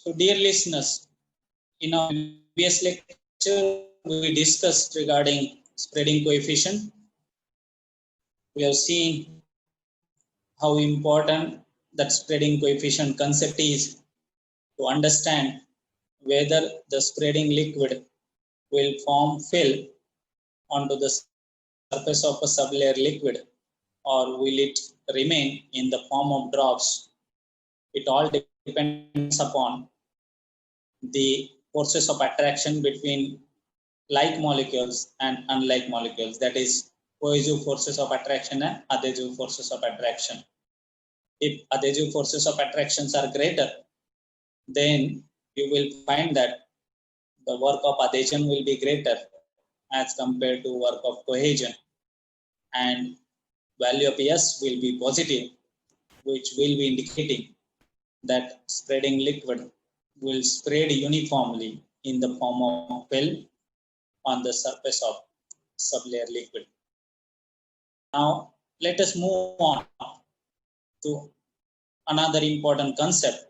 So dear listeners, in our previous lecture, we discussed regarding spreading coefficient. We have seen how important that spreading coefficient concept is to understand whether the spreading liquid will form film onto the surface of a sublayer liquid or will it remain in the form of drops. It all depends upon the forces of attraction between like molecules and unlike molecules, that is cohesive forces of attraction and adhesive forces of attraction. If adhesive forces of attractions are greater, then you will find that the work of adhesion will be greater as compared to work of cohesion, and value of S will be positive, which will be indicating that spreading liquid will spread uniformly in the form of film on the surface of sublayer liquid. Now let us move on to another important concept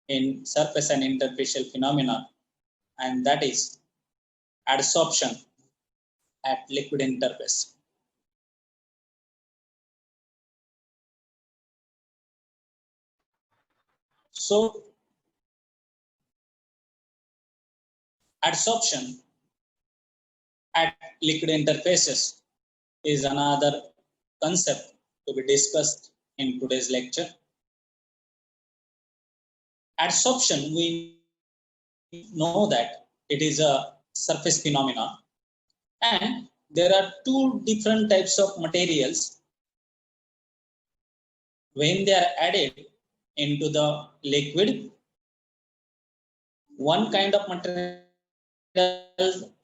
in surface and interfacial phenomena, and that is adsorption at liquid interface. So adsorption at liquid interfaces is another concept to be discussed in today's lecture. Adsorption, we know that it is a surface phenomenon, and there are two different types of materials when they are added into the liquid. One kind of materials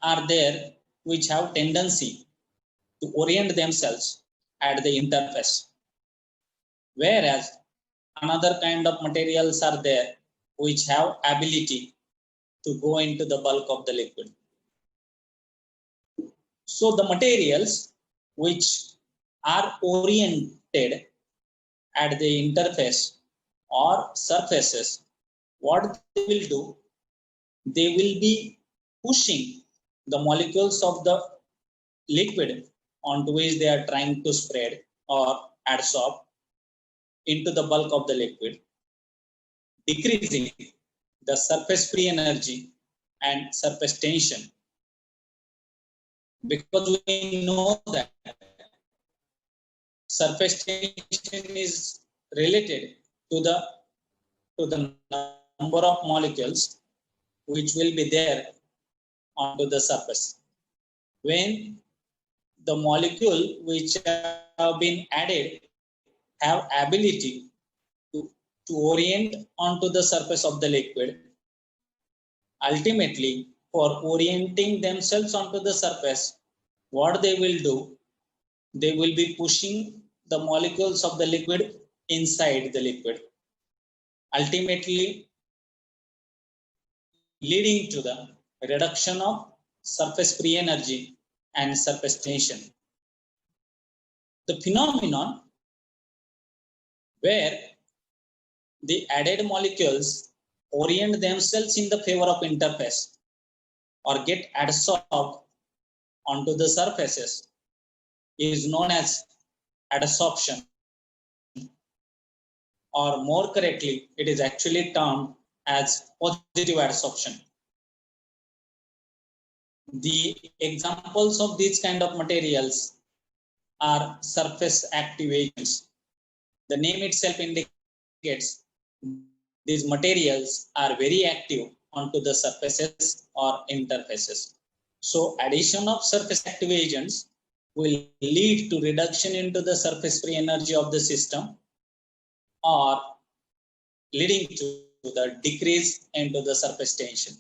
are there which have tendency to orient themselves at the interface, whereas another kind of materials are there which have ability to go into the bulk of the liquid. So the materials which are oriented at the interface or surfaces, what they will do, they will be pushing the molecules of the liquid onto which they are trying to spread or adsorb into the bulk of the liquid, decreasing the surface free energy and surface tension, because we know that surface tension is related to the number of molecules which will be there onto the surface. When the molecule which have been added have ability to orient onto the surface of the liquid, ultimately for orienting themselves onto the surface, what they will do, they will be pushing the molecules of the liquid inside the liquid, ultimately leading to the reduction of surface free energy and surface tension. The phenomenon where the added molecules orient themselves in the favor of interface or get adsorbed onto the surfaces is known as adsorption, or more correctly, it is actually termed as positive adsorption. The examples of these kind of materials are surface active agents. The name itself indicates these materials are very active onto the surfaces or interfaces. So addition of surface active agents will lead to reduction into the surface free energy of the system, or leading to the decrease into the surface tension.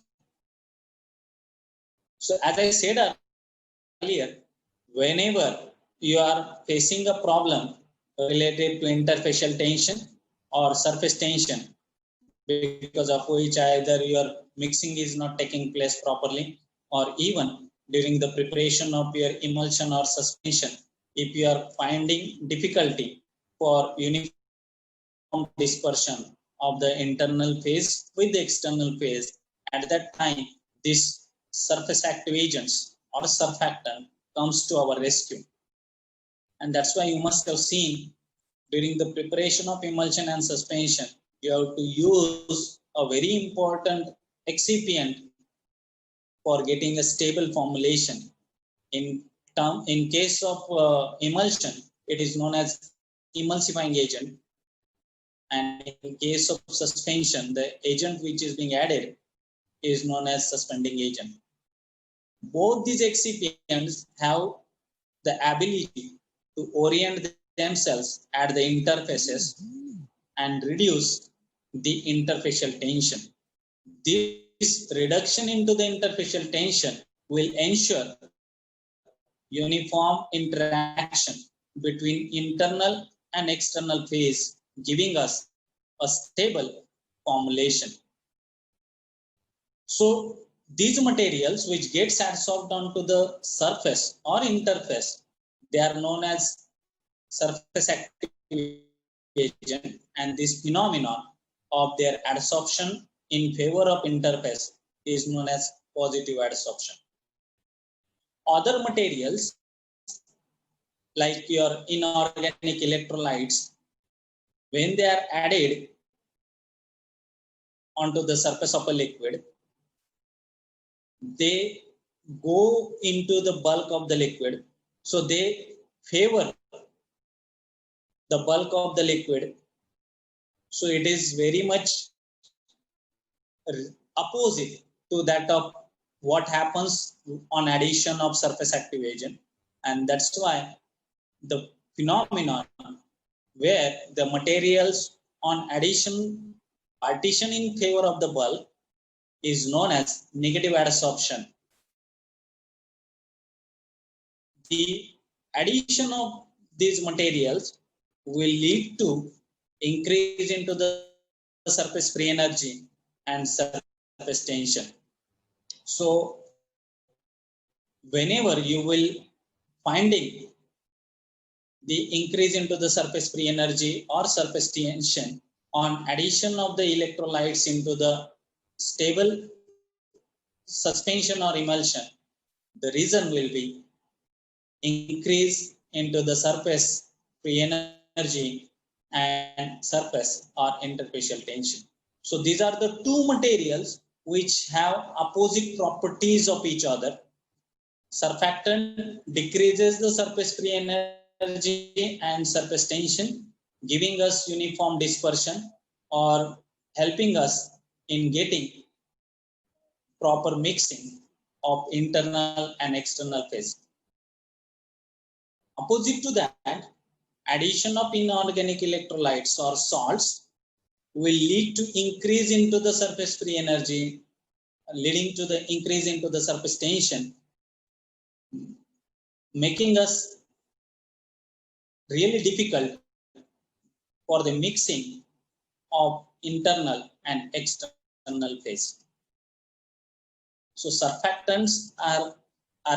So as I said earlier, whenever you are facing a problem related to interfacial tension or surface tension, because of which either your mixing is not taking place properly, or even during the preparation of your emulsion or suspension, if you are finding difficulty for uniform dispersion of the internal phase with the external phase. At that time, this surface active agents or surfactant comes to our rescue. And that's why you must have seen during the preparation of emulsion and suspension, you have to use a very important excipient for getting a stable formulation. In case of emulsion, it is known as emulsifying agent, and in case of suspension, the agent which is being added is known as suspending agent. Both these excipients have the ability to orient themselves at the interfaces and reduce the interfacial tension. This reduction into the interfacial tension will ensure uniform interaction between internal and external phase, giving us a stable formulation. So these materials which gets adsorbed onto the surface or interface, they are known as surface active agent, and this phenomenon of their adsorption in favor of interface is known as positive adsorption. Other materials like your inorganic electrolytes, when they are added onto the surface of a liquid, they go into the bulk of the liquid. So they favor the bulk of the liquid. So it is very much opposite to that of what happens on addition of surface active agent. And that's why the phenomenon where the materials on addition partition in favor of the bulk is known as negative adsorption. The addition of these materials will lead to increase into the surface free energy and surface tension. So whenever you will finding the increase into the surface free energy or surface tension on addition of the electrolytes into the stable suspension or emulsion, the reason will be increase into the surface free energy and surface or interfacial tension. So these are the two materials which have opposite properties of each other. Surfactant decreases the surface free energy and surface tension, giving us uniform dispersion or helping us in getting proper mixing of internal and external phase. Opposite to that, addition of inorganic electrolytes or salts will lead to increase into the surface free energy, leading to the increase into the surface tension, making us really difficult for the mixing of internal and external phase. So surfactants are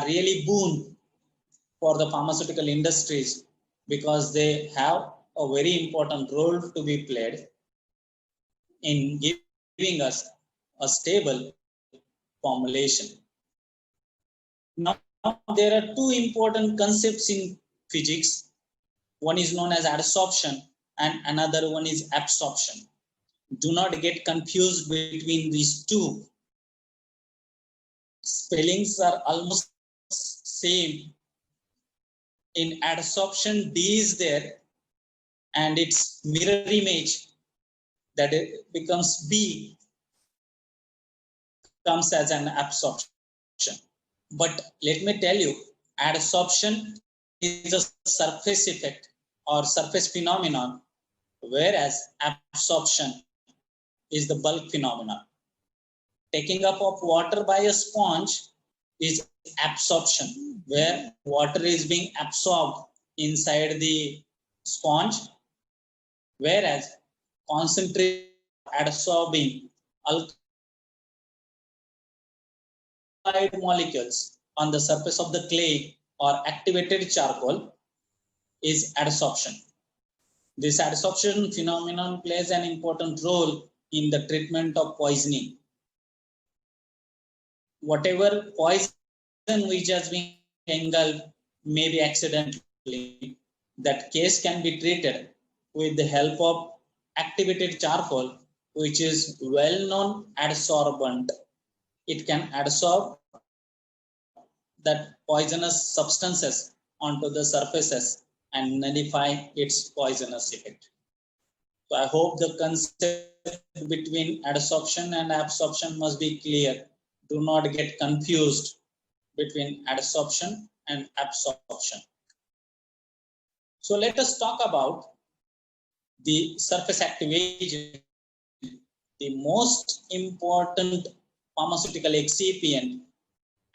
really boon for the pharmaceutical industries because they have a very important role to be played in giving us a stable formulation. Now there are two important concepts in physics. One is known as adsorption and another one is absorption. Do not get confused between these two. Spellings are almost same. In adsorption, D is there and its mirror image that it becomes B comes as an absorption. But let me tell you, adsorption is a surface effect or surface phenomenon, whereas absorption is the bulk phenomenon. Taking up of water by a sponge is absorption, where water is being absorbed inside the sponge, whereas concentrate adsorbing alkali molecules on the surface of the clay or activated charcoal is adsorption. This adsorption phenomenon plays an important role in the treatment of poisoning. Whatever poison which has been engulfed, maybe accidentally, that case can be treated with the help of activated charcoal, which is well-known adsorbent. It can adsorb that poisonous substances onto the surfaces and nullify its poisonous effect. So I hope the concept between adsorption and absorption must be clear. Do not get confused between adsorption and absorption. So let us talk about the surface activation, the most important pharmaceutical excipient.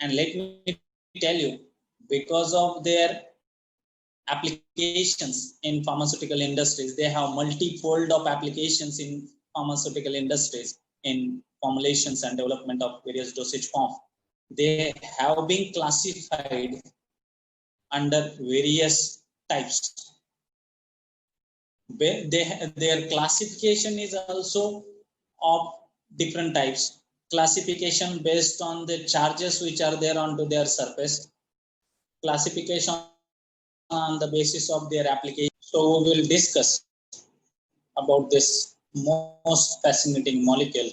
And let me tell you, because of their applications in pharmaceutical industries, they have multi-fold of applications in pharmaceutical industries in formulations and development of various dosage forms. They have been classified under various types. Their classification is also of different types. Classification based on the charges which are there onto their surface. Classification on the basis of their application. So we will discuss about this most fascinating molecule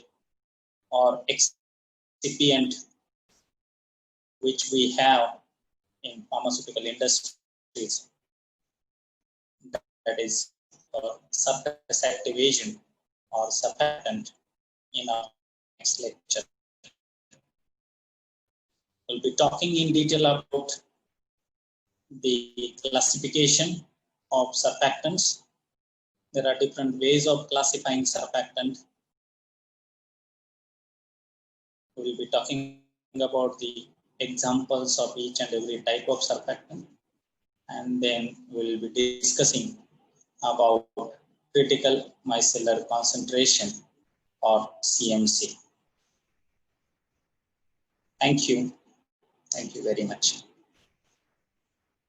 or excipient which we have in pharmaceutical industries, that is surface activation or surfactant. In our next lecture, we'll be talking in detail about the classification of surfactants. There are different ways of classifying surfactant. We'll be talking about the examples of each and every type of surfactant, and then we'll be discussing about critical micellar concentration or CMC. Thank you. Thank you very much.